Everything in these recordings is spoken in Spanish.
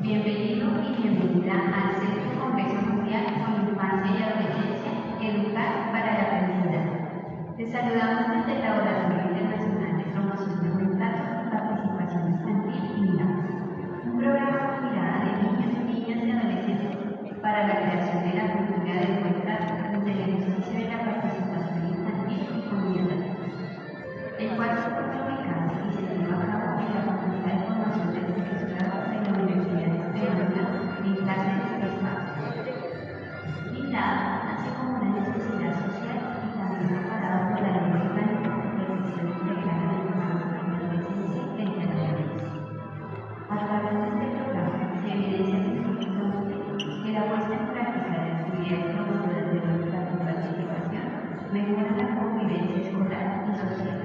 Bienvenido y bienvenida al Sexto Congreso Mundial con Infancia y Adolescencia, Educar para la Felicidad. Te saludamos desde el Laboratorio Internacional de Promoción de Reemplazo y Participación Infantil INLAP, un programa con mirada de niños, niñas y adolescentes para la creación de la cultura del buen trato desde el ejercicio de la participación infantil y comunitaria, el cual se encuentra ubicado y se lleva a cabo en la Facultad de Formación del Profesorado de la Universidad Extremadura en Cáceres, España. INLAB nace como una necesidad social y también preparado por la Ley Orgánica de Protección Integral de la Infancia y Adolescencia frente a la violencia. A través de este programa se evidencia científicamente que la puesta en práctica de actividades promotoras de la participación mejora la convivencia escolar y social.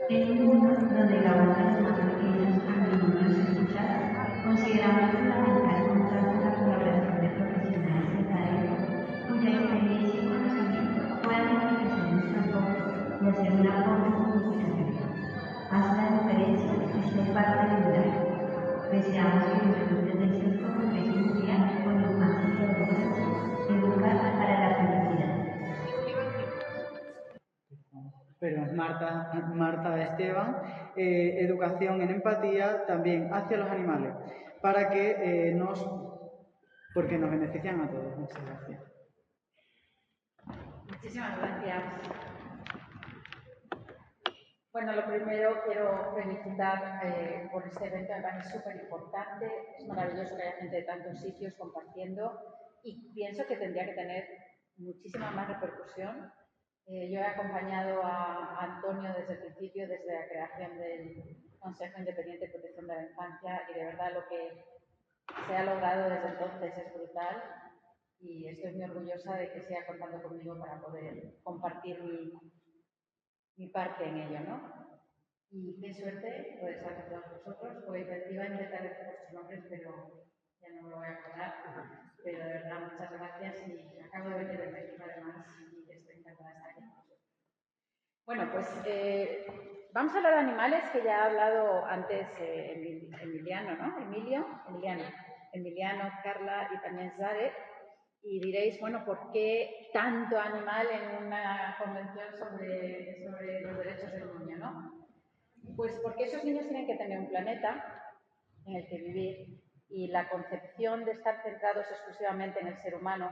En un mundo donde la voz de los más pequeños a menudo no es escuchada, consideramos fundamental contar con la colaboración de profesionales de talento cuya experiencia y conocimiento puedan enriquecer nuestro enfoque y hacer un aporte significativo. Haz la diferencia y sé parte de INLAB. Deseamos que disfrutes del Sexto Congreso Mundial con Infancia y Adolescencia, Educar para la Felicidad. Perdón, Marta Esteban, educación en empatía también hacia los animales, para que porque nos benefician a todos. Muchas gracias. Muchísimas gracias. Bueno, lo primero quiero felicitar por este evento, me parece súper importante, es maravilloso que haya gente de tantos sitios compartiendo y pienso que tendría que tener muchísima más repercusión. Yo he acompañado a Antonio desde el principio, desde la creación del Consejo Independiente de Protección de la Infancia y de verdad lo que se ha logrado desde entonces es brutal y estoy muy orgullosa de que siga contando conmigo para poder compartir mi parte en ello, ¿no? Y qué suerte poder estar con todos vosotros. Hoy iba a intentar decir vuestros nombres, pero ya no me lo voy a acordar. Pero de verdad, muchas gracias y acabo de venir de México además y estoy encantada de estar aquí. Bueno, pues vamos a hablar de animales que ya ha hablado antes Emiliano, ¿no? Emiliano, Carla y también Zare. Y diréis, bueno, ¿por qué tanto animal en una convención sobre los derechos del niño, no? Pues porque esos niños tienen que tener un planeta en el que vivir y la concepción de estar centrados exclusivamente en el ser humano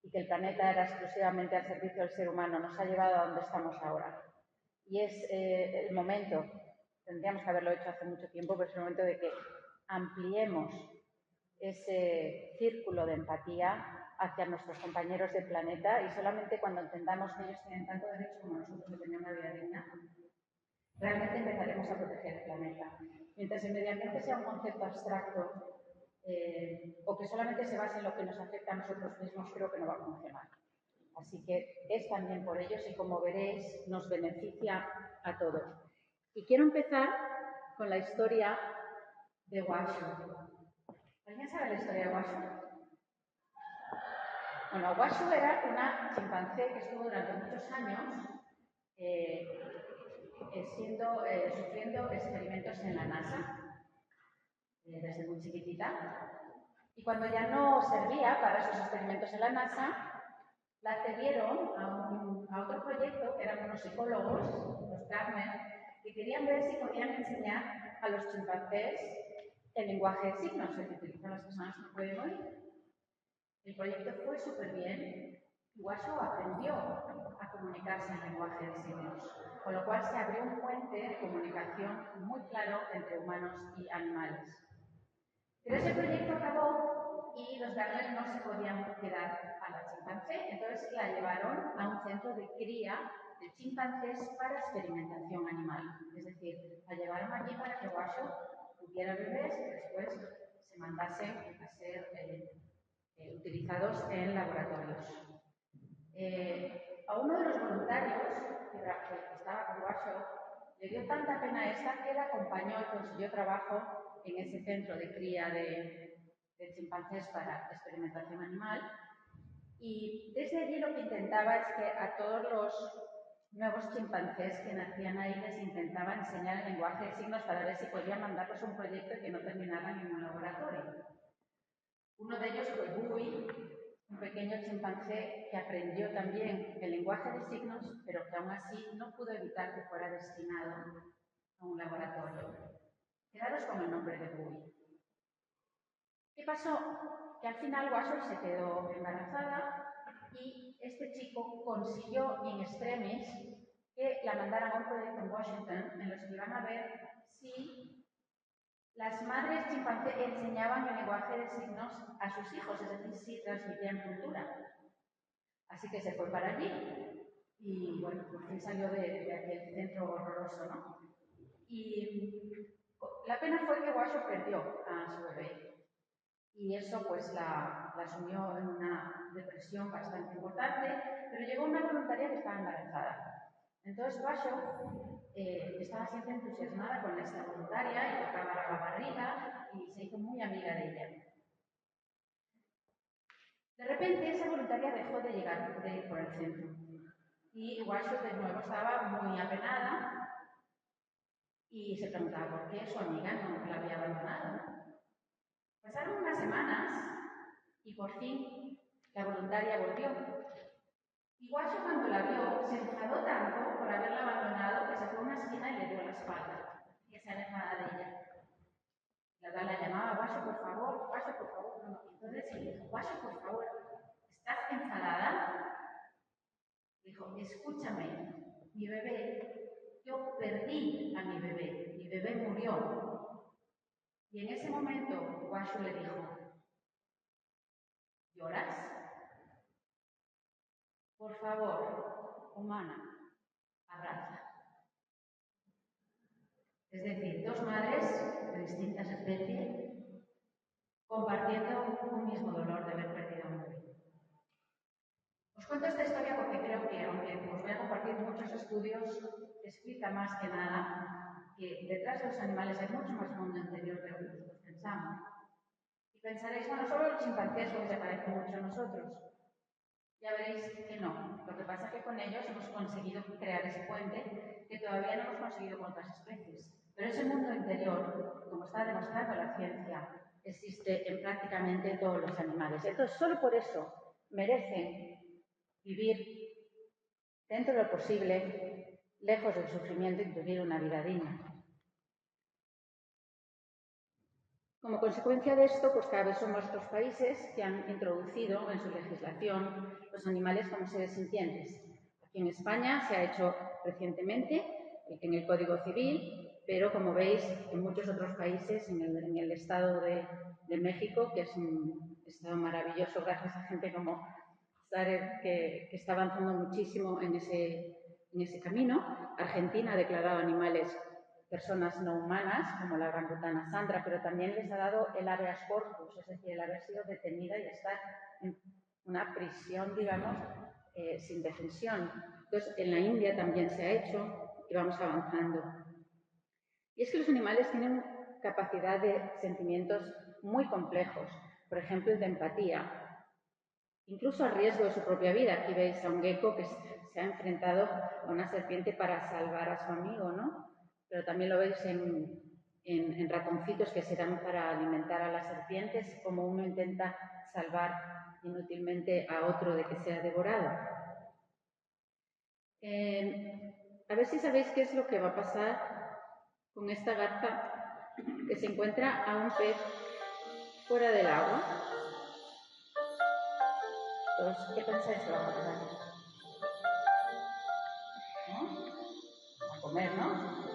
y que el planeta era exclusivamente al servicio del ser humano nos ha llevado a donde estamos ahora. Y es el momento, tendríamos que haberlo hecho hace mucho tiempo, pero es el momento de que ampliemos ese círculo de empatía hacia nuestros compañeros del planeta y solamente cuando entendamos que ellos tienen tanto derecho como nosotros de tener una vida digna, realmente empezaremos a proteger el planeta. Mientras el medio ambiente sea un concepto abstracto o que solamente se base en lo que nos afecta a nosotros mismos, creo que no va a funcionar. Así que es también por ellos y, como veréis, nos beneficia a todos. Y quiero empezar con la historia de Washu. ¿Alguien sabe la historia de Washu? Bueno, Washu era una chimpancé que estuvo durante muchos años sufriendo experimentos en la NASA, desde muy chiquitita. Y cuando ya no servía para esos experimentos en la NASA, la cedieron a otro proyecto, que eran unos psicólogos, los Carmen, que querían ver si podían enseñar a los chimpancés el lenguaje de signos, el que utilizan las personas que pueden oír. El proyecto fue súper bien y Washu aprendió a comunicarse en lenguaje de signos, con lo cual se abrió un puente de comunicación muy claro entre humanos y animales. Pero ese proyecto acabó y los Garner no se podían quedar a la chimpancé, entonces la llevaron a un centro de cría de chimpancés para experimentación animal. Es decir, la llevaron allí para que Washu tuviera bebés y después se mandasen a ser utilizados en laboratorios. A uno de los voluntarios que estaba con Washu le dio tanta pena esta que la acompañó y consiguió trabajo en ese centro de cría de chimpancés para experimentación animal. Y desde allí lo que intentaba es que a todos los nuevos chimpancés que nacían ahí les intentaba enseñar el lenguaje de signos para ver si podían mandarlos a un proyecto que no terminaran en un laboratorio. Uno de ellos fue Bui, un pequeño chimpancé que aprendió también el lenguaje de signos, pero que aún así no pudo evitar que fuera destinado a un laboratorio. Quedaros con el nombre de Bui. ¿Qué pasó? Que al final Washoe se quedó embarazada y este chico consiguió in extremis que la mandaran a un proyecto en Washington en los que iban a ver si las madres chimpancé enseñaban el lenguaje de signos a sus hijos, es decir, si transmitían cultura. Así que se fue para allí y, bueno, por fin salió de aquel centro horroroso, ¿no? Y la pena fue que Washoe perdió a su bebé. Y eso pues la sumió en una depresión bastante importante, pero llegó una voluntaria que estaba embarazada. Entonces Washoe estaba siempre entusiasmada con esta voluntaria y tocaba la barriga y se hizo muy amiga de ella. De repente esa voluntaria dejó de ir por el centro y Washoe de nuevo estaba muy apenada y se preguntaba por qué su amiga no la había abandonado. Pasaron unas semanas y por fin la voluntaria volvió. Y Washoe cuando la vio se enfadó tanto por haberla abandonado que se fue a una esquina y le dio la espalda, que se alejaba de ella. La llamaba, Washoe, por favor, Washoe, por favor. No. Entonces le dijo, Washoe, por favor, ¿estás enfadada? Dijo, escúchame, mi bebé, yo perdí a mi bebé murió. Y en ese momento Washoe le dijo, ¿lloras? Por favor, humana, abraza. Es decir, dos madres de distintas especies compartiendo un mismo dolor de haber perdido a un bebé. Os cuento esta historia porque creo que, aunque os voy a compartir muchos estudios, explica más que nada que detrás de los animales hay mucho más mundo interior de lo que nosotros pensamos. Y pensaréis, bueno, solo los chimpancés que se parecen mucho a nosotros. Ya veréis que no. Lo que pasa es que con ellos hemos conseguido crear ese puente que todavía no hemos conseguido con otras especies. Pero ese mundo interior, como está demostrando la ciencia, existe en prácticamente todos los animales. Entonces, solo por eso merecen vivir dentro de lo posible, lejos del sufrimiento y vivir una vida digna. Como consecuencia de esto, pues cada vez son más los países que han introducido en su legislación los animales como seres sintientes. Aquí en España se ha hecho recientemente en el Código Civil, pero como veis en muchos otros países, en el estado de México, que es un estado maravilloso gracias a gente como Zaret, que está avanzando muchísimo en ese camino. Argentina ha declarado animales personas no humanas, como la orangutana Sandra, pero también les ha dado el habeas corpus, es decir, el haber sido detenida y estar en una prisión, digamos, sin defensión. Entonces, en la India también se ha hecho y vamos avanzando. Y es que los animales tienen capacidad de sentimientos muy complejos, por ejemplo, el de empatía, incluso a riesgo de su propia vida. Aquí veis a un gecko que se ha enfrentado a una serpiente para salvar a su amigo, ¿no? Pero también lo veis en ratoncitos que se dan para alimentar a las serpientes, como uno intenta salvar inútilmente a otro de que sea devorado. A ver si sabéis qué es lo que va a pasar con esta garza que se encuentra a un pez fuera del agua. Entonces, ¿qué pensáis que va a pasar? ¿No? A comer, ¿no?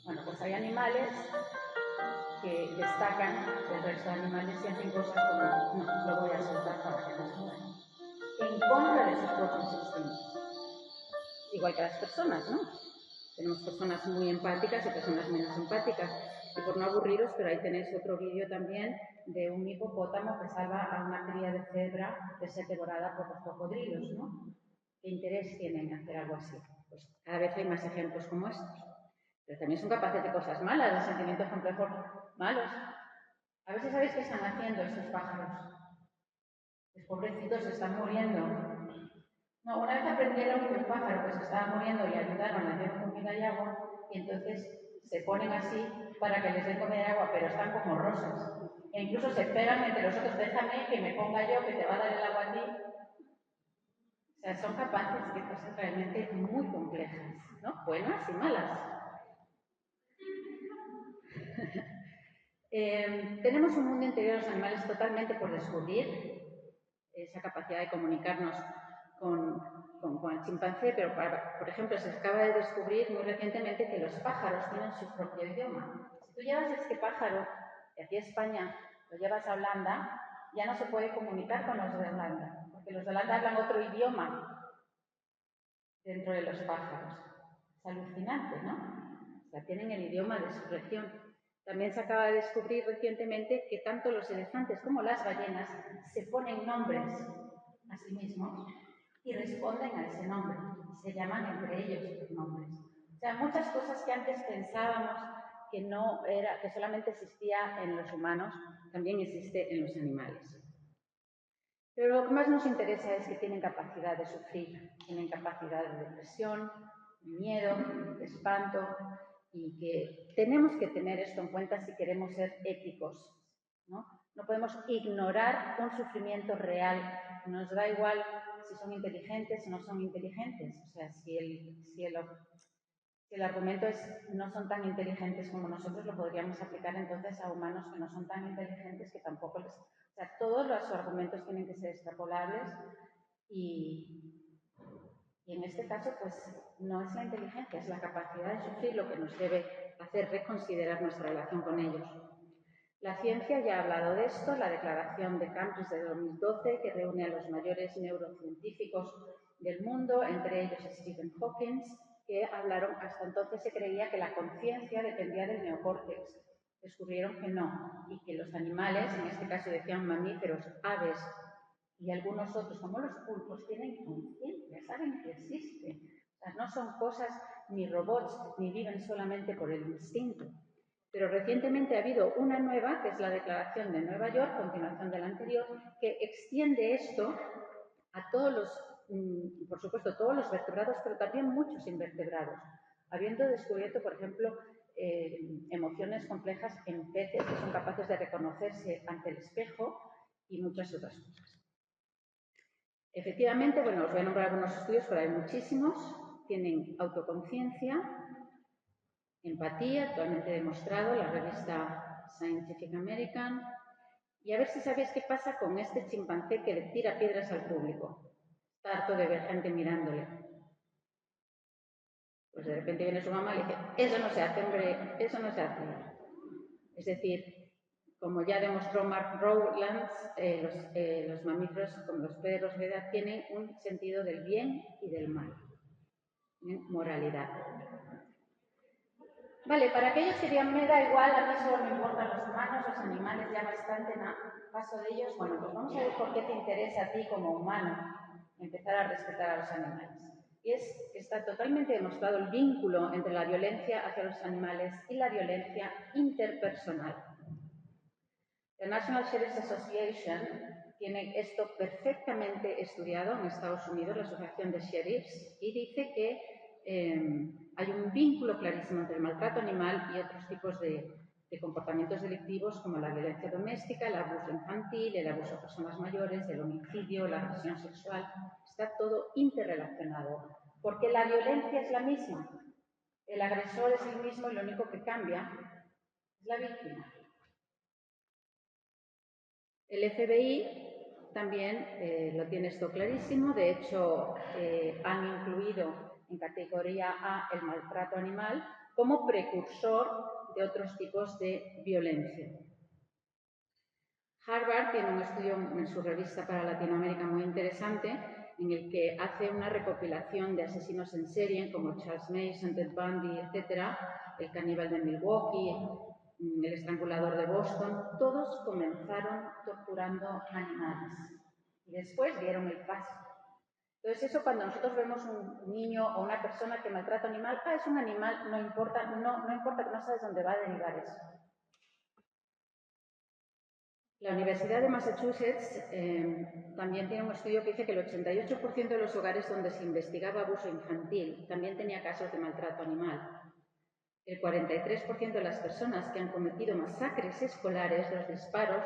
Bueno, pues hay animales que destacan del resto de animales y hacen cosas como, no, lo voy a soltar para que no se muera, en contra de sus propios instintos. Igual que las personas, ¿no? Tenemos personas muy empáticas y personas menos empáticas. Y por no aburriros, pero ahí tenéis otro vídeo también de un hipopótamo que salva a una cría de cebra de ser devorada por los cocodrilos, ¿no? ¿Qué interés tienen en hacer algo así? Pues cada vez hay más ejemplos como estos. Pero también son capaces de cosas malas, de sentimientos complejos malos. A ver si sabéis qué están haciendo estos pájaros. Los pobrecitos se están muriendo. No, una vez aprendieron que un pájaro que se estaba muriendo le ayudaron, le dieron comida y agua, y entonces se ponen así para que les den comida y agua, pero están como rosas. E incluso se pegan entre los otros, déjame que me ponga yo, que te va a dar el agua a ti. O sea, son capaces de cosas realmente muy complejas, ¿no? Buenas y malas. Tenemos un mundo interior de los animales totalmente por descubrir, esa capacidad de comunicarnos con el chimpancé, pero por ejemplo se acaba de descubrir muy recientemente que los pájaros tienen su propio idioma. Si tú llevas este pájaro de aquí a España, lo llevas a Holanda, ya no se puede comunicar con los de Holanda, porque los de Holanda hablan otro idioma dentro de los pájaros. Es alucinante, ¿no? O sea, tienen el idioma de su región. También se acaba de descubrir recientemente que tanto los elefantes como las ballenas se ponen nombres a sí mismos y responden a ese nombre. Se llaman entre ellos los nombres. O sea, muchas cosas que antes pensábamos que que solamente existía en los humanos, también existe en los animales. Pero lo que más nos interesa es que tienen capacidad de sufrir, tienen capacidad de depresión, de miedo, de espanto, y que tenemos que tener esto en cuenta si queremos ser éticos, ¿no? No podemos ignorar un sufrimiento real. Nos da igual si son inteligentes o no son inteligentes. O sea, si el argumento es no son tan inteligentes como nosotros, lo podríamos aplicar entonces a humanos que no son tan inteligentes que tampoco les... O sea, todos los argumentos tienen que ser extrapolables y en este caso, pues, no es la inteligencia, es la capacidad de sufrir lo que nos debe hacer reconsiderar nuestra relación con ellos. La ciencia ya ha hablado de esto, la declaración de Cambridge de 2012, que reúne a los mayores neurocientíficos del mundo, entre ellos Stephen Hawking, que hablaron, hasta entonces se creía que la conciencia dependía del neocórtex. Descubrieron que no, y que los animales, en este caso decían mamíferos, aves, y algunos otros, como los pulpos, tienen conciencia, saben que existe. O sea, no son cosas ni robots, ni viven solamente por el instinto. Pero recientemente ha habido una nueva, que es la Declaración de Nueva York, continuación de la anterior, que extiende esto a todos los, por supuesto, todos los vertebrados, pero también muchos invertebrados, habiendo descubierto, por ejemplo, emociones complejas en peces que son capaces de reconocerse ante el espejo y muchas otras cosas. Efectivamente, bueno, os voy a nombrar algunos estudios, pero hay muchísimos. Tienen autoconciencia, empatía, actualmente demostrado, la revista Scientific American. Y a ver si sabéis qué pasa con este chimpancé que le tira piedras al público. Está harto de ver gente mirándole. Pues de repente viene su mamá y le dice, eso no se hace, hombre, eso no se hace. Es decir, como ya demostró Mark Rowlands, los mamíferos, como los perros de edad, tienen un sentido del bien y del mal. Moralidad. Vale, para aquellos que digan, me da igual, a mí solo me importan los humanos, los animales, ya bastante paso de ellos. Bueno, pues vamos a ver por qué te interesa a ti como humano empezar a respetar a los animales. Y es que está totalmente demostrado el vínculo entre la violencia hacia los animales y la violencia interpersonal. La National Sheriff's Association tiene esto perfectamente estudiado en Estados Unidos, la Asociación de Sheriffs, y dice que hay un vínculo clarísimo entre el maltrato animal y otros tipos de comportamientos delictivos como la violencia doméstica, el abuso infantil, el abuso a personas mayores, el homicidio, la agresión sexual. Está todo interrelacionado, porque la violencia es la misma. El agresor es el mismo y lo único que cambia es la víctima. El FBI también lo tiene esto clarísimo, de hecho han incluido en categoría A el maltrato animal como precursor de otros tipos de violencia. Harvard tiene un estudio en su revista para Latinoamérica muy interesante en el que hace una recopilación de asesinos en serie como Charles Manson, Ted Bundy, etc., el caníbal de Milwaukee, el estrangulador de Boston, todos comenzaron torturando animales y después dieron el paso. Entonces eso cuando nosotros vemos un niño o una persona que maltrata un animal, es un animal, no importa que no sabes dónde va a derivar eso. La Universidad de Massachusetts también tiene un estudio que dice que el 88% de los hogares donde se investigaba abuso infantil también tenía casos de maltrato animal. El 43% de las personas que han cometido masacres escolares, los disparos,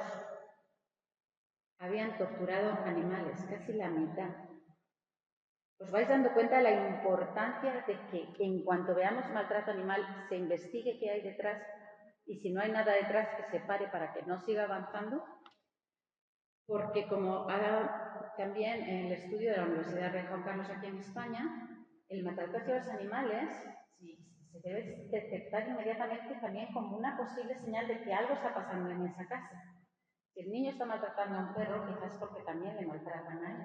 habían torturado animales, casi la mitad. Os vais dando cuenta de la importancia de que en cuanto veamos maltrato animal se investigue qué hay detrás y si no hay nada detrás que se pare para que no siga avanzando. Porque como también en el estudio de la Universidad Rey Juan Carlos aquí en España, el maltrato hacia los animales se debe detectar inmediatamente también como una posible señal de que algo está pasando en esa casa. Si el niño está maltratando a un perro, quizás porque también le maltratan a él.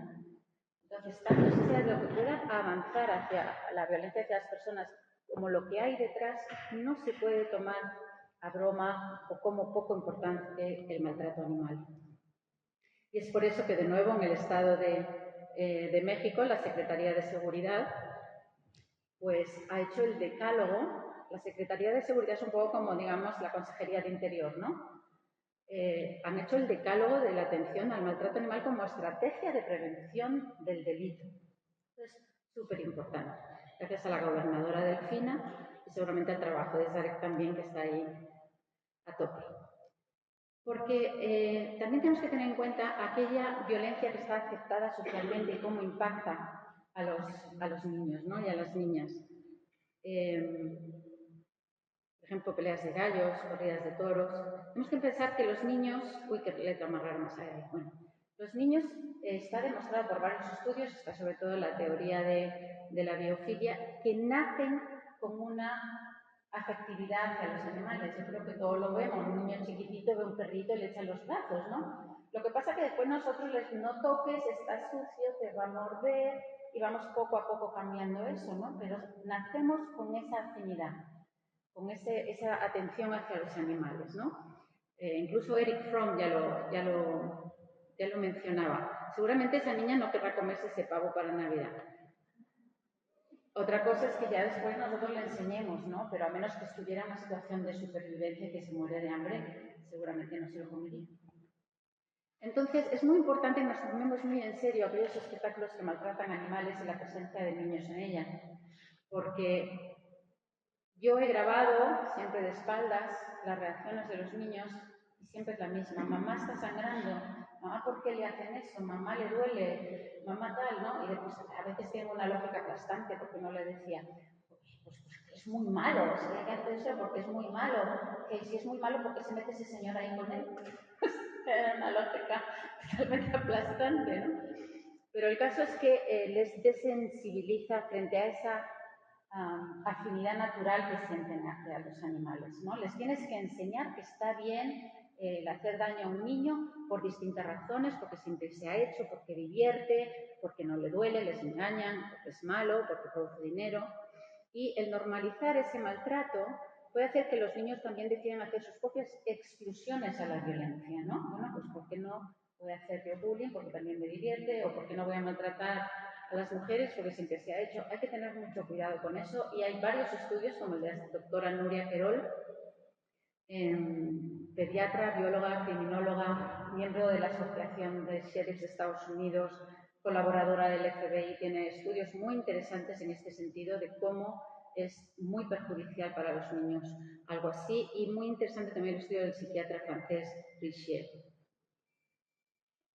Entonces, tanto si sea lo que pueda avanzar hacia la violencia hacia las personas como lo que hay detrás, no se puede tomar a broma o como poco importante el maltrato animal. Y es por eso que, de nuevo, en el Estado de México, la Secretaría de Seguridad pues, ha hecho el decálogo. La Secretaría de Seguridad es un poco como, digamos, la Consejería de Interior, ¿no? Han hecho el decálogo de la atención al maltrato animal como estrategia de prevención del delito. Esto es súper importante. Gracias a la gobernadora Delfina y seguramente al trabajo de Zarek también, que está ahí a tope. Porque también tenemos que tener en cuenta aquella violencia que está aceptada socialmente y cómo impacta a los niños, ¿no? Y a las niñas. Por ejemplo, peleas de gallos, corridas de toros. Tenemos que pensar que los niños... Uy, qué letra más rara más hay. Bueno, los niños, está demostrado por varios estudios, está sobre todo la teoría de la biofilia, que nacen con una afectividad hacia los animales. Yo creo que todos lo vemos. Un niño chiquitito ve un perrito y le echa los brazos, ¿no? Lo que pasa es que después nosotros les no toques, está sucio, te va a morder, y vamos poco a poco cambiando eso, ¿no? Pero nacemos con esa afinidad, con esa atención hacia los animales, ¿no? Incluso Eric Fromm ya lo mencionaba. Seguramente esa niña no querrá comerse ese pavo para Navidad. Otra cosa es que ya después nosotros le enseñemos, ¿no? Pero a menos que estuviera en una situación de supervivencia y que se muere de hambre, seguramente no se lo comería. Entonces, es muy importante que nos tomemos muy en serio aquellos espectáculos que maltratan animales y la presencia de niños en ella. Porque yo he grabado, siempre de espaldas, las reacciones de los niños y siempre es la misma. Mamá está sangrando. Mamá, ¿por qué le hacen eso? Mamá, le duele. Mamá, tal, ¿no? Y después, a veces tengo una lógica aplastante porque no le decía, pues es muy malo, si hay que hacer eso porque es muy malo. Que si es muy malo, ¿por qué se mete ese señor ahí con él? Era una lógica totalmente aplastante, ¿no? Pero el caso es que les desensibiliza frente a esa afinidad natural que sienten hacia los animales, ¿no? Les tienes que enseñar que está bien el hacer daño a un niño por distintas razones, porque siempre se ha hecho, porque divierte, porque no le duele, les engañan, porque es malo, porque produce dinero. Y el normalizar ese maltrato puede hacer que los niños también decidan hacer sus propias exclusiones a la violencia, ¿no? Bueno, pues ¿por qué no voy a hacer yo bullying porque también me divierte? ¿O por qué no voy a maltratar a las mujeres porque siempre se ha hecho? Hay que tener mucho cuidado con eso y hay varios estudios, como el de la doctora Nuria Querol, pediatra, bióloga, criminóloga, miembro de la Asociación de Sheriffs de Estados Unidos, colaboradora del FBI, tiene estudios muy interesantes en este sentido de cómo es muy perjudicial para los niños algo así, y muy interesante también el estudio del psiquiatra francés Richier.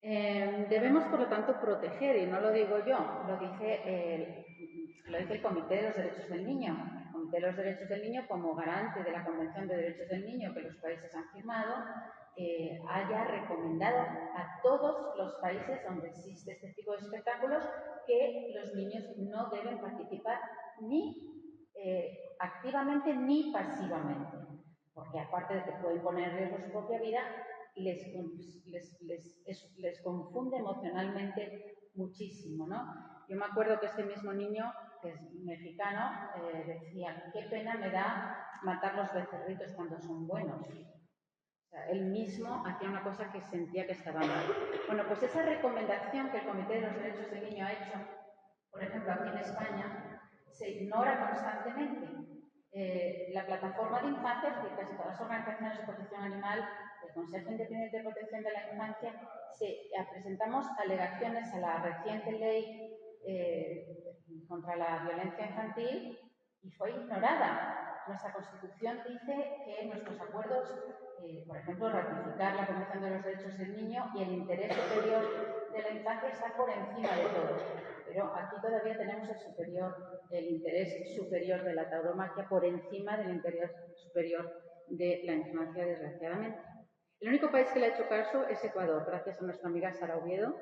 Debemos, por lo tanto, proteger, y no lo digo yo, lo dice el Comité de los Derechos del Niño. El Comité de los Derechos del Niño, como garante de la Convención de Derechos del Niño que los países han firmado, haya recomendado a todos los países donde existe este tipo de espectáculos que los niños no deben participar ni activamente ni pasivamente, porque aparte de que pueden poner en riesgo su propia vida, les confunde emocionalmente muchísimo, ¿no? Yo me acuerdo que este mismo niño, que es mexicano, decía, qué pena me da matar los becerritos cuando son buenos. O sea, él mismo hacía una cosa que sentía que estaba mal. Bueno, pues esa recomendación que el Comité de los Derechos del Niño ha hecho, por ejemplo, aquí en España, se ignora constantemente. La plataforma de infancia, que casi todas las organizaciones de protección animal, el Consejo Independiente de Protección de la Infancia, presentamos alegaciones a la reciente ley contra la violencia infantil y fue ignorada. Nuestra Constitución dice que nuestros acuerdos, por ejemplo, ratificar la Convención de los Derechos del Niño y el interés superior de la infancia está por encima de todo. Pero aquí todavía tenemos el interés superior de la tauromaquia por encima del interés superior de la infancia, desgraciadamente. El único país que le ha hecho caso es Ecuador, gracias a nuestra amiga Sara Oviedo,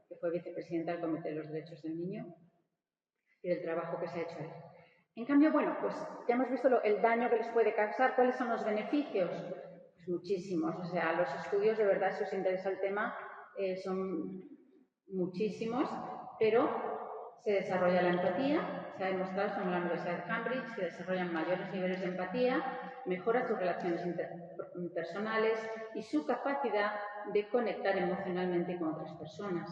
que fue vicepresidenta del Comité de los Derechos del Niño, y del trabajo que se ha hecho ahí. En cambio, bueno, pues ya hemos visto el daño que les puede causar. ¿Cuáles son los beneficios? Pues muchísimos. O sea, los estudios, de verdad, si os interesa el tema, son muchísimos, pero se desarrolla la empatía. Se ha demostrado en la Universidad de Cambridge que desarrollan mayores niveles de empatía, mejora sus relaciones interpersonales y su capacidad de conectar emocionalmente con otras personas.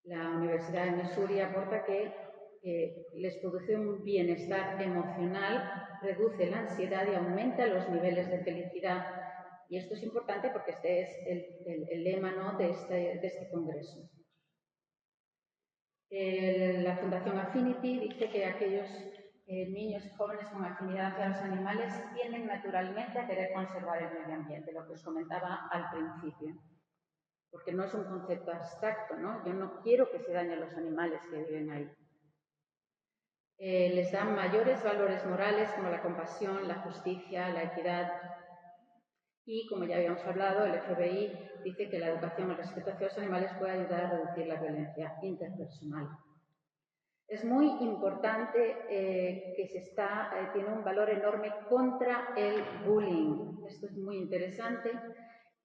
La Universidad de Missouri aporta que les produce un bienestar emocional, reduce la ansiedad y aumenta los niveles de felicidad. Y esto es importante porque este es el lema, ¿no?, de este congreso. La Fundación Affinity dice que aquellos niños y jóvenes con afinidad hacia los animales tienden naturalmente a querer conservar el medio ambiente, lo que os comentaba al principio. Porque no es un concepto abstracto, ¿no? Yo no quiero que se dañen los animales que viven ahí. Les dan mayores valores morales como la compasión, la justicia, la equidad. Y, como ya habíamos hablado, el FBI dice que la educación al respeto hacia los animales puede ayudar a reducir la violencia interpersonal. Es muy importante que tiene un valor enorme contra el bullying. Esto es muy interesante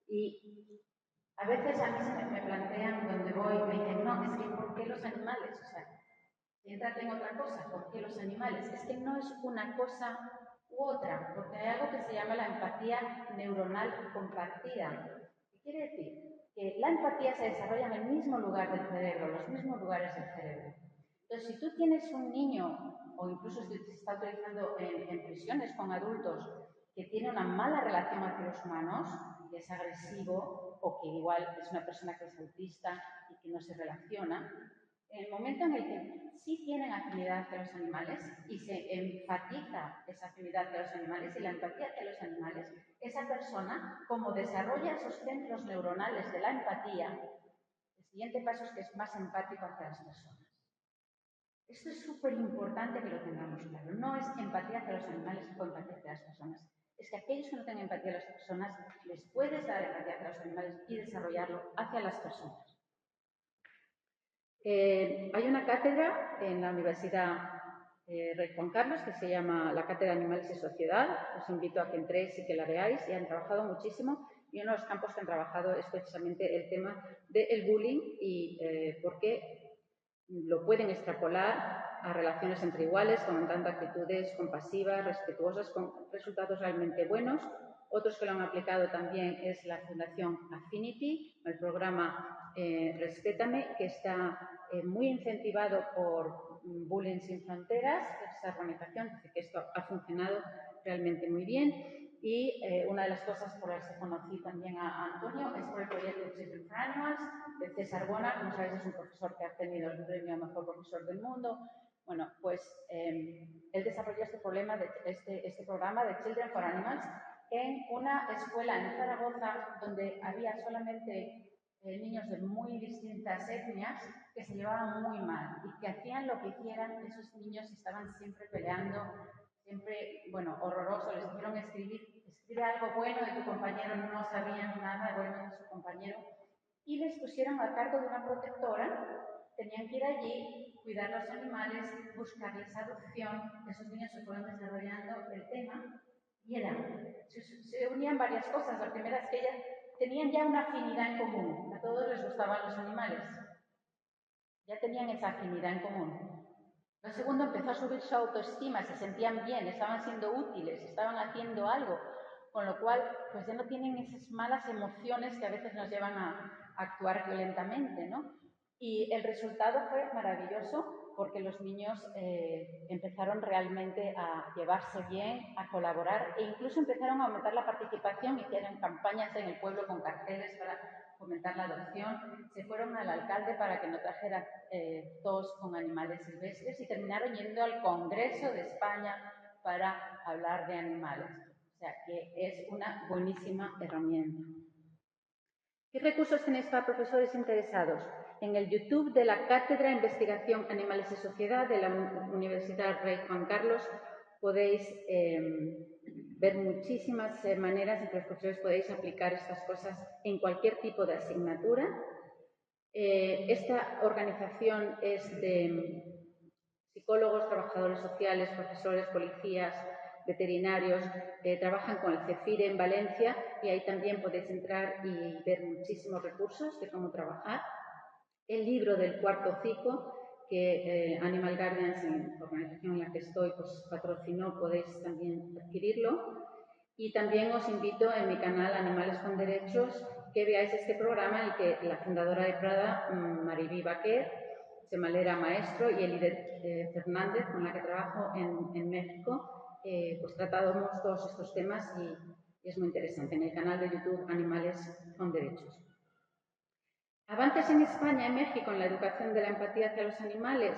y a veces a mí se me plantean donde voy, me dicen, no, es que ¿por qué los animales? O sea, entrate en otra cosa, ¿por qué los animales? Es que no es una cosa u otra, porque hay algo que se llama la empatía neuronal compartida. ¿Qué quiere decir? Que la empatía se desarrolla en el mismo lugar del cerebro, los mismos lugares del cerebro. Entonces, si tú tienes un niño, o incluso si se está utilizando en prisiones con adultos, que tiene una mala relación hacia los humanos, que es agresivo, o que igual es una persona que es autista y que no se relaciona, en el momento en el que sí tienen afinidad hacia los animales y se enfatiza esa afinidad hacia los animales y la empatía hacia los animales, esa persona, como desarrolla esos centros neuronales de la empatía, el siguiente paso es que es más empático hacia las personas. Esto es súper importante que lo tengamos claro. No es empatía hacia los animales y empatía hacia las personas. Es que aquellos que no tengan empatía hacia las personas, les puedes dar empatía hacia los animales y desarrollarlo hacia las personas. Hay una cátedra en la Universidad Rey Juan Carlos que se llama la Cátedra de Animales y Sociedad. Os invito a que entréis y que la veáis. Y han trabajado muchísimo. Y uno de los campos que han trabajado es precisamente el tema del bullying y por qué lo pueden extrapolar a relaciones entre iguales, fomentando actitudes compasivas, respetuosas, con resultados realmente buenos. Otros que lo han aplicado también es la Fundación Affinity, el programa Respétame, que está muy incentivado por Bullying Sin Fronteras, esa organización, dice que esto ha funcionado realmente muy bien. Y una de las cosas por las que conocí también a Antonio es por el proyecto Children for Animals de César Bona. Como sabéis, es un profesor que ha obtenido el premio Mejor Profesor del Mundo. Bueno, pues él desarrolló este programa de Children for Animals en una escuela en Zaragoza donde había solamente niños de muy distintas etnias que se llevaban muy mal y que hacían lo que hicieran. Esos niños estaban siempre peleando, siempre, bueno, horroroso. Les dijeron escribe algo bueno de tu compañero, no sabían nada bueno de su compañero y les pusieron a cargo de una protectora. Tenían que ir allí, cuidar los animales, buscarles adopción. Esos niños se fueron desarrollando el tema y se unían varias cosas. La primera es que ellas tenían ya una afinidad en común. A todos les gustaban los animales. Ya tenían esa afinidad en común. Lo segundo, empezó a subir su autoestima, se sentían bien, estaban siendo útiles, estaban haciendo algo, con lo cual pues ya no tienen esas malas emociones que a veces nos llevan a actuar violentamente, ¿no? Y el resultado fue maravilloso porque los niños empezaron realmente a llevarse bien, a colaborar e incluso empezaron a aumentar la participación, hicieron campañas en el pueblo con carteles para fomentar fomentar la adopción, se fueron al alcalde para que no trajera zoos con animales silvestres y terminaron yendo al Congreso de España para hablar de animales. O sea que es una buenísima herramienta. ¿Qué recursos tenéis para profesores interesados? En el YouTube de la Cátedra de Investigación Animales y Sociedad de la Universidad Rey Juan Carlos podéis ver muchísimas maneras en que los profesores podéis aplicar estas cosas en cualquier tipo de asignatura. Esta organización es de psicólogos, trabajadores sociales, profesores, policías, veterinarios, trabajan con el CEFIRE en Valencia y ahí también podéis entrar y ver muchísimos recursos de cómo trabajar. El libro del cuarto ciclo que Animal Guardians, en la organización en la que estoy, pues patrocinó, podéis también adquirirlo. Y también os invito en mi canal Animales con Derechos que veáis este programa en el que la fundadora de Prada, Mariví Baquer, Semalera Maestro y Elide Fernández, con la que trabajo en México, pues tratamos todos estos temas y es muy interesante en el canal de YouTube Animales con Derechos. Avances en España y México en la educación de la empatía hacia los animales.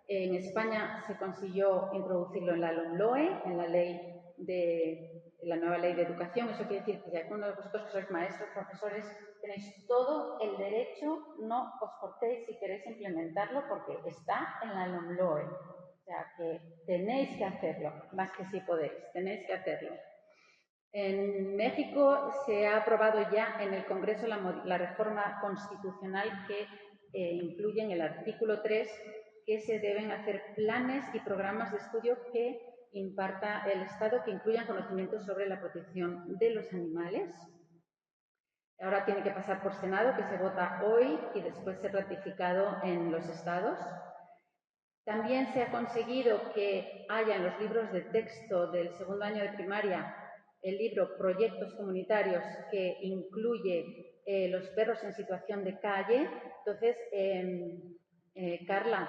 En España se consiguió introducirlo en la LOMLOE, en la nueva ley de educación. Eso quiere decir que ya uno de vosotros que sois maestros, profesores, tenéis todo el derecho, no os cortéis si queréis implementarlo porque está en la LOMLOE. O sea que tenéis que hacerlo, más que si podéis, tenéis que hacerlo. En México se ha aprobado ya en el Congreso la reforma constitucional que incluye en el artículo 3 que se deben hacer planes y programas de estudio que imparta el Estado que incluyan conocimientos sobre la protección de los animales. Ahora tiene que pasar por Senado, que se vota hoy y después ser ratificado en los estados. También se ha conseguido que haya en los libros de texto del segundo año de primaria el libro Proyectos Comunitarios, que incluye los perros en situación de calle. Entonces, Carla,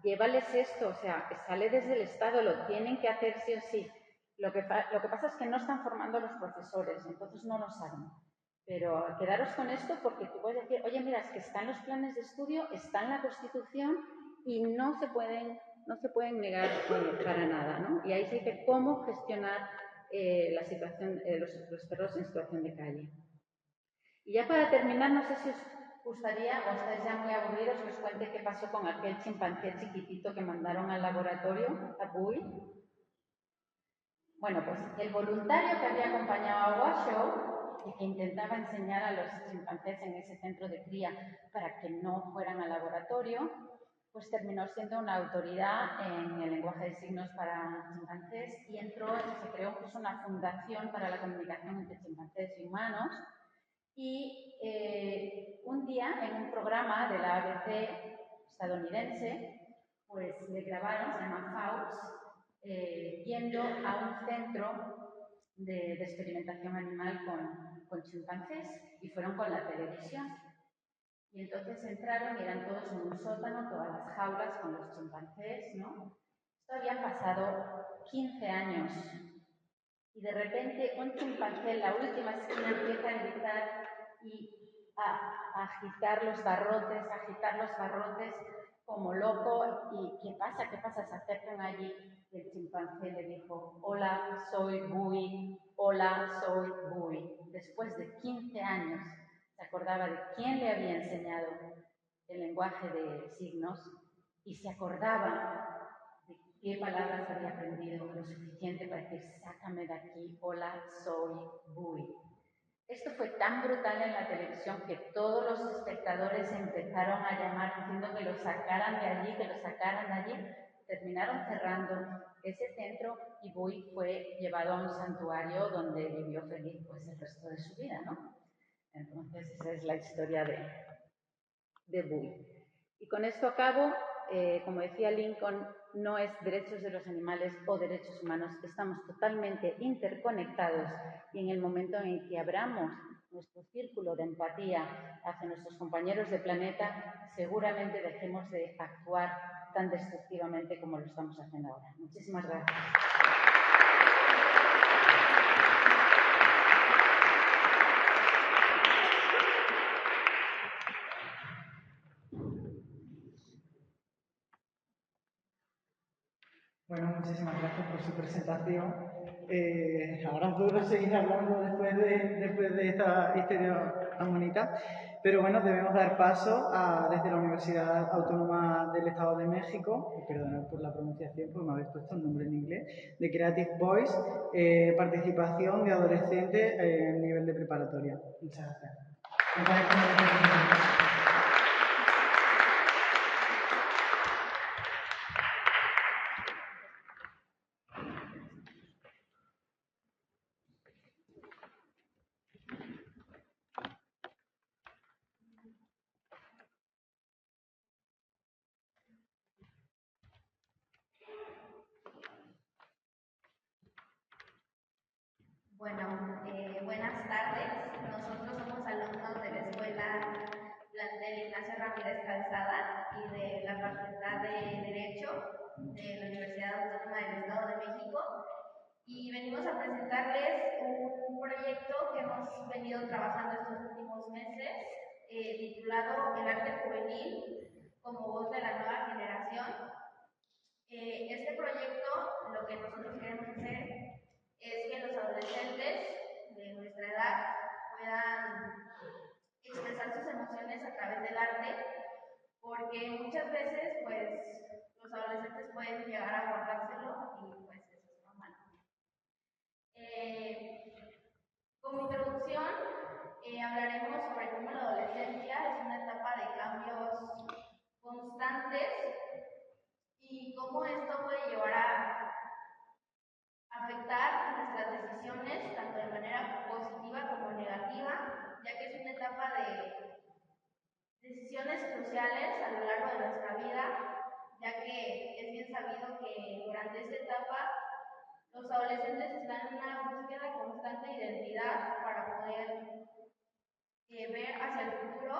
llévales esto, o sea, que sale desde el Estado, lo tienen que hacer sí o sí. Lo que pasa es que no están formando a los profesores, entonces no lo saben. Pero quedaros con esto porque tú puedes decir, oye, mira, es que están los planes de estudio, está en la Constitución y no se pueden negar para nada, ¿no? Y ahí se dice cómo gestionar la situación, los perros en situación de calle. Y ya para terminar, no sé si os gustaría, o estáis ya muy aburridos, que os cuente qué pasó con aquel chimpancé chiquitito que mandaron al laboratorio, a Bui. Bueno, pues el voluntario que había acompañado a Washoe y que intentaba enseñar a los chimpancés en ese centro de cría para que no fueran al laboratorio, pues terminó siendo una autoridad en el lenguaje de signos para chimpancés y se creó incluso una fundación para la comunicación entre chimpancés y humanos. Y un día, en un programa de la ABC estadounidense, pues le grabaron, se llama Faux, yendo a un centro de experimentación animal con chimpancés y fueron con la televisión. Y entonces entraron y eran todos en un sótano, todas las jaulas con los chimpancés, ¿no? Esto había pasado 15 años. Y de repente un chimpancé en la última esquina empieza a gritar y a agitar los barrotes como loco. ¿Y qué pasa? ¿Qué pasa? Se acercan allí y el chimpancé le dijo, hola, soy Bui, hola, soy Bui. Después de 15 años se acordaba de quién le había enseñado el lenguaje de signos y se acordaba de qué palabras había aprendido lo suficiente para decir, sácame de aquí, hola, soy Bui. Esto fue tan brutal en la televisión que todos los espectadores empezaron a llamar diciendo que lo sacaran de allí, que lo sacaran de allí. Terminaron cerrando ese centro y Bui fue llevado a un santuario donde vivió feliz pues el resto de su vida, ¿no? Entonces esa es la historia de Bui. Y con esto acabo. Como decía Lincoln, no es derechos de los animales o derechos humanos, estamos totalmente interconectados y en el momento en el que abramos nuestro círculo de empatía hacia nuestros compañeros de planeta, seguramente dejemos de actuar tan destructivamente como lo estamos haciendo ahora. Muchísimas gracias. agradezco por su presentación. Ahora puedo seguir hablando después de esta historia tan bonita. Pero bueno, debemos dar paso desde la Universidad Autónoma del Estado de México, perdonad por la pronunciación porque me habéis puesto el nombre en inglés, de Creative Voice, participación de adolescentes en nivel de preparatoria. Muchas gracias. Bueno, buenas tardes. Nosotros somos alumnos de la Escuela Plantel Ignacio Ramírez Calzada y de la Facultad de Derecho de la Universidad Autónoma del Estado de México. Y venimos a presentarles un proyecto que hemos venido trabajando estos últimos meses, titulado El arte juvenil como voz de la nueva generación. Este proyecto, lo que nosotros queremos hacer es que los adolescentes de nuestra edad puedan expresar sus emociones a través del arte, porque muchas veces pues los adolescentes pueden llegar a guardárselo y pues eso es normal. Como introducción hablaremos sobre cómo la adolescencia es una etapa de cambios constantes y cómo esto puede llevar a afectar nuestras decisiones tanto de manera positiva como negativa, ya que es una etapa de decisiones cruciales a lo largo de nuestra vida, ya que es bien sabido que durante esta etapa los adolescentes están en una búsqueda constante de identidad para poder ver hacia el futuro,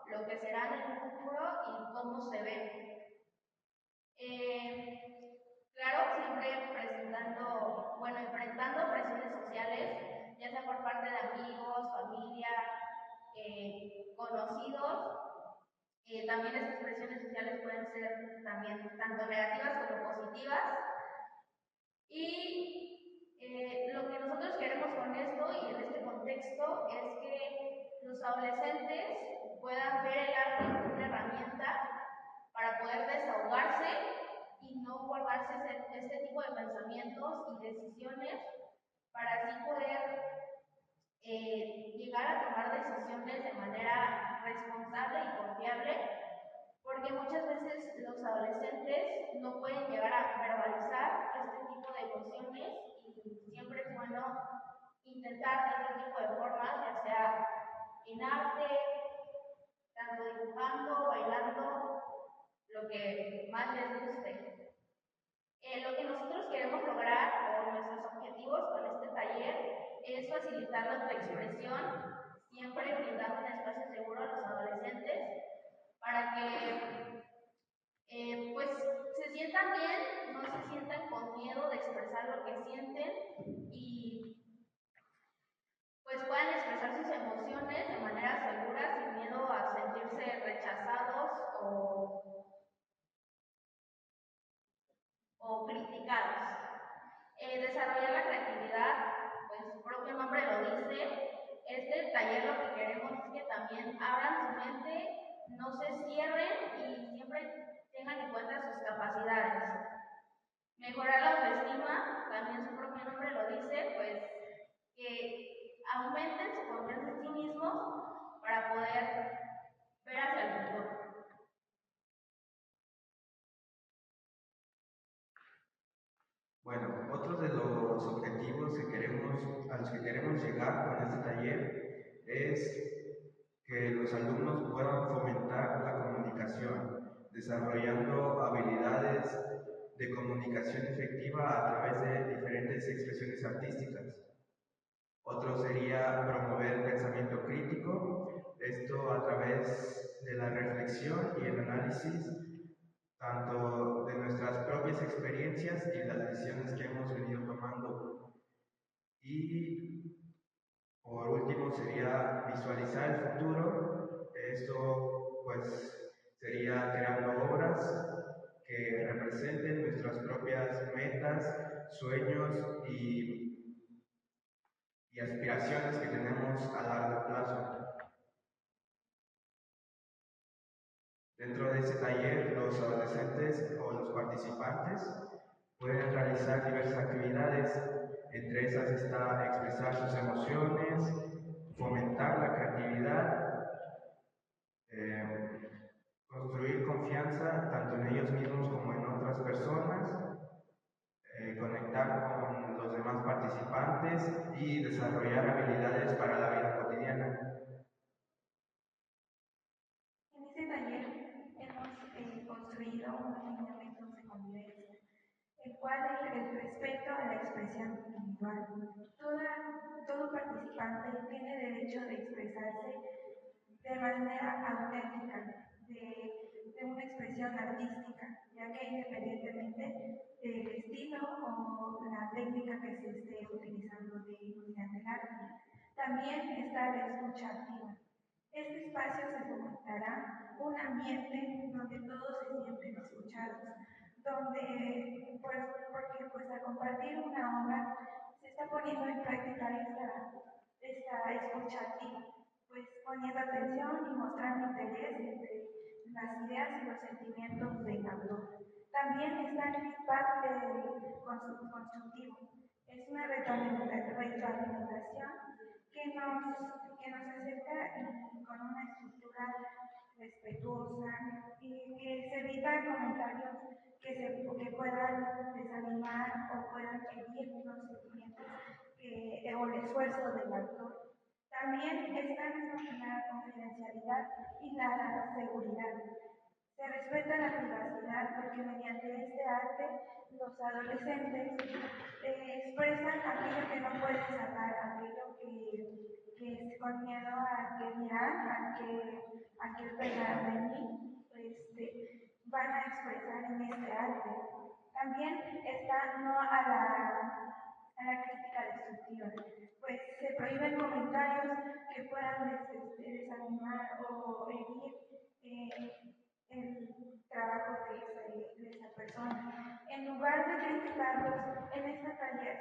lo que será en el futuro y cómo se ven. Claro, siempre enfrentando presiones sociales, ya sea por parte de amigos, familia, conocidos. También estas presiones sociales pueden ser también tanto negativas como positivas. Y lo que nosotros queremos con esto y en este contexto es que los adolescentes puedan ver el arte como una herramienta para poder desahogarse y no guardarse este tipo de pensamientos y decisiones, para así poder llegar a tomar decisiones de manera responsable y confiable, porque muchas veces los adolescentes no pueden llegar a verbalizar este tipo de emociones y siempre es bueno intentar de otro tipo de formas, ya sea en arte, tanto dibujando, bailando, lo que más les guste. Lo que nosotros queremos lograr, o nuestros objetivos con este taller, es facilitar la autoexpresión, siempre brindando un espacio seguro a los adolescentes para que pues se sientan bien, no se sientan con miedo de expresar lo que sienten y pues puedan expresar sus emociones de manera segura, sin miedo a sentirse rechazados o criticados. Desarrollar la creatividad, pues su propio nombre lo dice. Este taller lo que queremos es que también abran su mente, no se cierren y siempre tengan en cuenta sus capacidades. Mejorar la autoestima, también su propio nombre lo dice, pues que aumenten su confianza en sí mismos para poder ver hacia el futuro. Bueno, otro de los objetivos a los que queremos llegar con este taller es que los alumnos puedan fomentar la comunicación, desarrollando habilidades de comunicación efectiva a través de diferentes expresiones artísticas. Otro sería promover el pensamiento crítico, esto a través de la reflexión y el análisis tanto de nuestras propias experiencias y las decisiones que hemos venido tomando. Y por último sería visualizar el futuro. Esto pues sería creando obras que representen nuestras propias metas sueños y aspiraciones que tenemos a largo plazo. Dentro de ese taller, los adolescentes o los participantes pueden realizar diversas actividades. Entre esas está expresar sus emociones, fomentar la creatividad, construir confianza tanto en ellos mismos como en otras personas, conectar con los demás participantes y desarrollar habilidades para la vida cotidiana. En este taller hemos construido unos lineamientos de convivencia, el cual es el respeto a la expresión individual. Todo participante tiene derecho de expresarse de manera auténtica, de una expresión artística, ya que independientemente del estilo o la técnica que se esté utilizando mediante el arte, también está la escucha activa. Este espacio se fomentará un ambiente donde todos se sienten escuchados, donde, porque al compartir una obra se está poniendo en práctica esta escucha activa, pues poniendo atención y mostrando interés entre las ideas y los sentimientos del autor. También está el feedback constructivo. Es una retroalimentación que nos acerca con una estructura respetuosa y que se evita comentarios que puedan desanimar o puedan herir los sentimientos o el esfuerzo del autor. También está la confidencialidad y la seguridad. Se respeta la privacidad porque mediante este arte los adolescentes expresan aquello que no pueden sacar, aquello que es con miedo a que dirán, a que pensarán de mí, van a expresar en este arte. También está no a la crítica destructiva, pues se prohíben comentarios que puedan desanimar o herir el trabajo de esa persona. En lugar de criticarlos, en este taller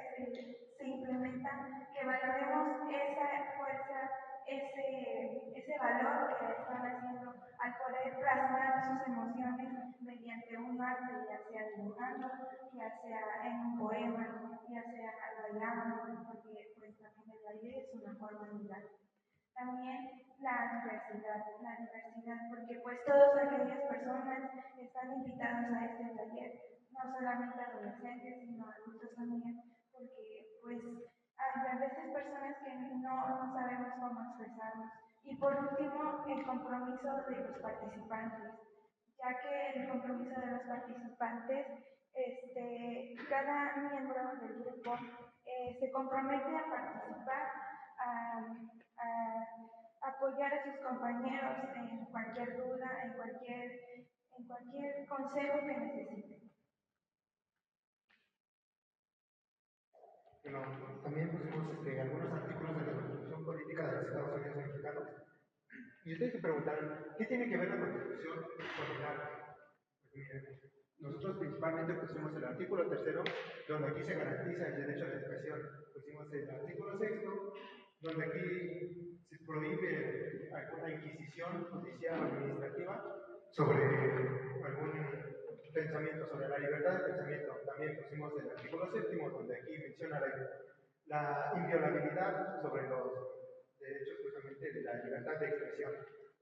se implementa que valoremos esa fuerza, ese valor que están haciendo al poder plasmar sus emociones mediante un arte, ya sea dibujando, ya sea en un poema, ya sea bailando, porque pues también el baile es una forma de arte. También la diversidad, porque pues todas aquellas personas están invitadas a este taller, no solamente adolescentes, sino adultos también, porque pues hay a veces personas que no sabemos cómo expresarnos. Y por último, el compromiso de los participantes, ya que el compromiso de los participantes, cada miembro del grupo se compromete a participar, a apoyar a sus compañeros en cualquier duda, en cualquier consejo que necesiten. Bueno, también pusimos algunos artículos de la Constitución Política de los Estados Unidos Mexicanos. Y ustedes se preguntaron, ¿qué tiene que ver la Constitución con el arte? Pues miren, nosotros principalmente pusimos el artículo 3, donde aquí se garantiza el derecho a la educación. Pusimos el artículo 6, donde aquí se prohíbe alguna inquisición judicial o administrativa sobre algún pensamiento, sobre la libertad de pensamiento. También pusimos el artículo 7, donde aquí menciona la inviolabilidad sobre los derechos justamente de la libertad de expresión.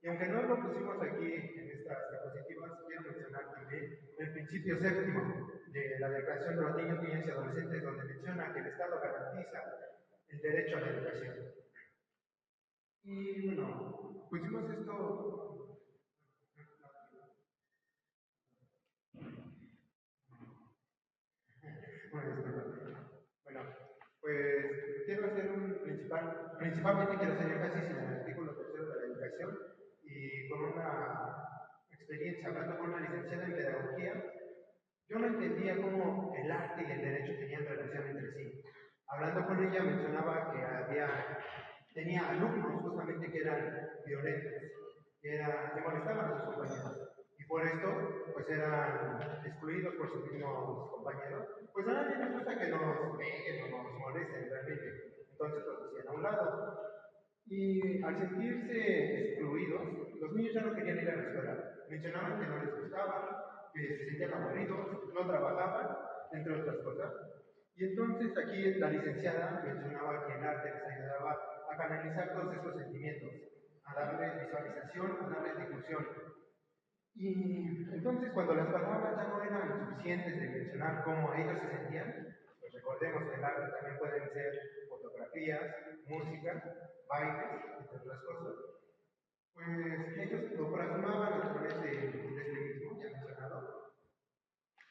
Y aunque no lo pusimos aquí en estas diapositivas, quiero mencionar también el principio 7 de la Declaración de los Niños, Niñas y Adolescentes, donde menciona que el Estado garantiza el derecho a la educación. Y bueno, pusimos esto. Bueno, pues quiero hacer principalmente quiero hacer énfasis en el artículo 3 de la educación y con una experiencia, hablando con una licenciada en pedagogía, yo no entendía cómo el arte y el derecho tenían relación entre sí. Hablando con ella mencionaba que tenía alumnos justamente que eran violentos, que molestaban a sus compañeros. Y por esto pues eran excluidos por sus mismos compañeros. Pues a nadie nos gusta que nos peguen o nos molesten realmente, entonces los hacían a un lado. Y al sentirse excluidos, los niños ya no querían ir a la escuela. Mencionaban que no les gustaba, que se sentían aburridos, no trabajaban, entre otras cosas. Y entonces aquí la licenciada mencionaba que el arte les ayudaba a canalizar todos estos sentimientos, a darles visualización, a darles difusión. Y entonces cuando las palabras ya no eran suficientes de mencionar cómo ellos se sentían, pues recordemos que el arte también pueden ser fotografías, música, bailes, entre otras cosas, pues ellos lo plasmaban a través de este mismo, ya mencionado,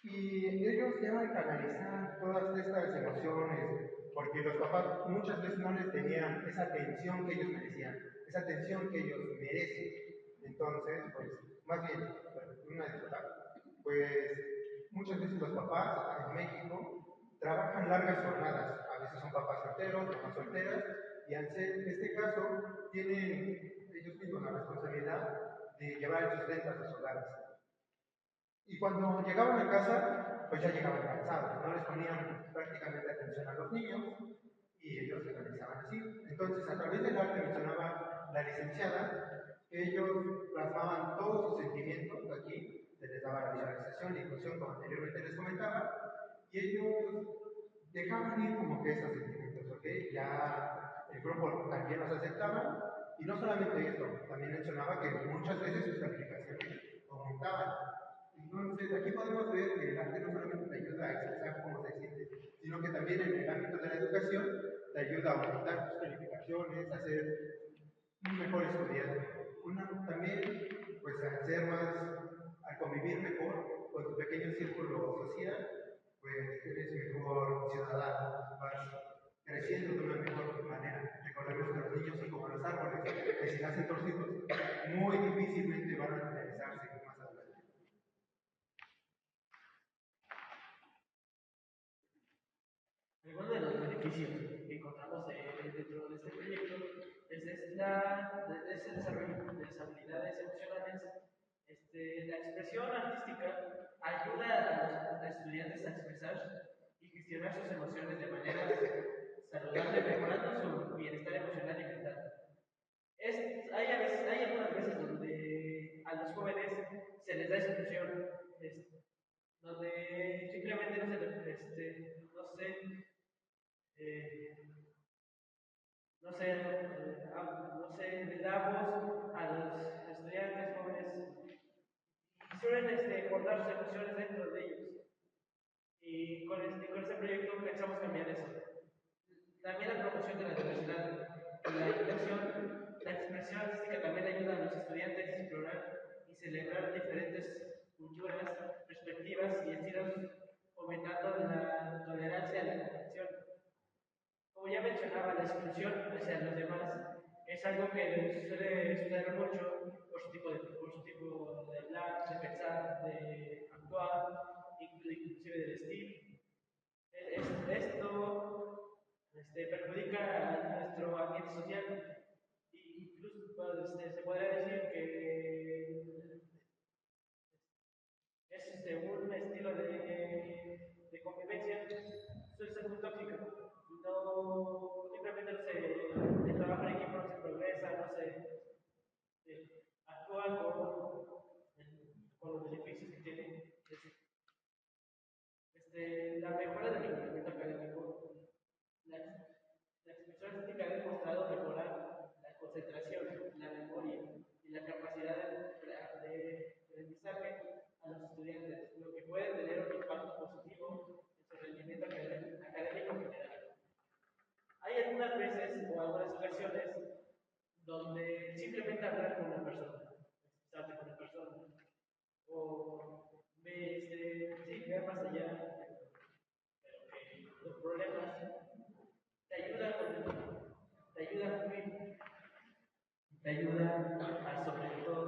y ellos ya al canalizar todas estas emociones, porque los papás muchas veces no les tenían esa atención que ellos merecían, esa atención que ellos merecen. Entonces, pues, más bien, una disculpa, pues muchas veces los papás en México trabajan largas jornadas, a veces son papás solteros, mamás solteras, y al ser en este caso, tienen ellos mismos la responsabilidad de llevar el sustento a sus hogares. Y cuando llegaban a casa, pues ya llegaban cansados, no les ponían prácticamente atención a los niños y ellos se realizaban así. Entonces, a través del arte mencionaba la licenciada, ellos plasmaban todos sus sentimientos aquí, se les daba la visualización, la inclusión, como anteriormente les comentaba, y ellos dejaban ir como que esos sentimientos, ¿ok? Ya el grupo también los aceptaba, y no solamente esto, también mencionaba que muchas veces sus calificaciones aumentaban. Entonces, aquí podemos ver que el arte no solamente te ayuda a expresar cómo se siente, sino que también en el ámbito de la educación te ayuda a aumentar tus calificaciones, a ser un mejor estudiante. También, pues, a ser más, a convivir mejor con tu pequeño círculo social, pues eres mejor ciudadano, vas creciendo de una mejor manera. Recordemos que los niños son como los árboles, que si nacen torcidos, muy difícilmente van a enderezarse más adelante. Algunos de los beneficios que encontramos dentro de este proyecto es el desarrollo de las habilidades emocionales. La expresión artística ayuda a los estudiantes a expresar y gestionar sus emociones de manera saludable, mejorando su bienestar emocional y mental. Hay algunas veces donde a los jóvenes se les da exclusión, donde simplemente no sé, les damos a los estudiantes jóvenes y suelen guardar sus emociones dentro de ellos. Y con este proyecto pensamos cambiar eso. También la promoción de la diversidad y la inclusión, la expresión artística también ayuda a los estudiantes a explorar y celebrar diferentes culturas, perspectivas y estilos, fomentando la tolerancia y la comprensión. Como ya mencionaba, la exclusión hacia los demás es algo que suele suceder mucho por su tipo de hablar, de pensar, de actuar, inclusive de vestir. Esto perjudica a nuestro ambiente social. Incluso pues, se podría decir que es un estilo de convivencia, suele ser muy tóxico. No, simplemente no se trabaja en equipo, no se progresa, no se actúa con los beneficios que tiene. La mejora del rendimiento académico, la expresión artística ha demostrado mejorar la concentración, la memoria y la capacidad de aprendizaje a los estudiantes, lo que puede tener un impacto positivo en su rendimiento académico general. Hay algunas veces o algunas ocasiones donde simplemente hablar con una persona, expresarte con una persona, o ver más allá los problemas, te ayuda a fluir, te ayuda a sobre todo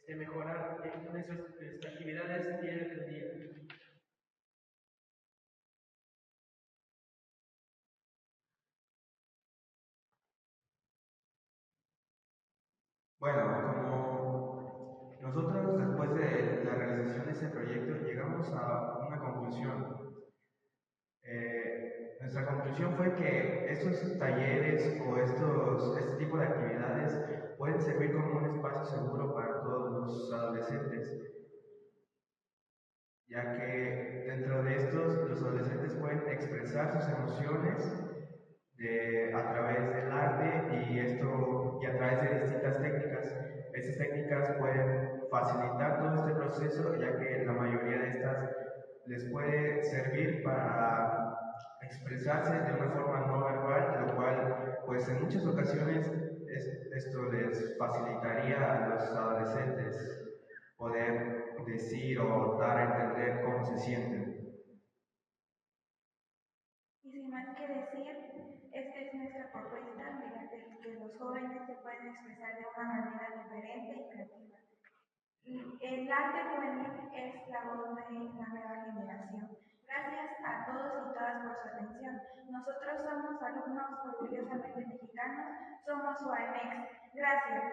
mejorar en esas actividades día tras día. Bueno, como Nosotros, después de la realización de ese proyecto, llegamos a una conclusión. Nuestra conclusión fue que estos talleres o este tipo de actividades pueden servir como un espacio seguro para todos los adolescentes, ya que dentro de estos los adolescentes pueden expresar sus emociones a través del arte y a través de distintas técnicas. Estas técnicas pueden facilitar todo este proceso, ya que la mayoría de estas les puede servir para expresarse de una forma no verbal, lo cual pues en muchas ocasiones esto les facilitaría a los adolescentes poder decir o dar a entender cómo se sienten. Y sin más que decir, esta es nuestra propuesta mediante que los jóvenes se pueden expresar de una manera diferente y creativa. El arte juvenil es la voz de la nueva generación. Gracias a todos y todas por su atención. Nosotros somos alumnos orgullosamente mexicanos, somos UAMEX. Gracias.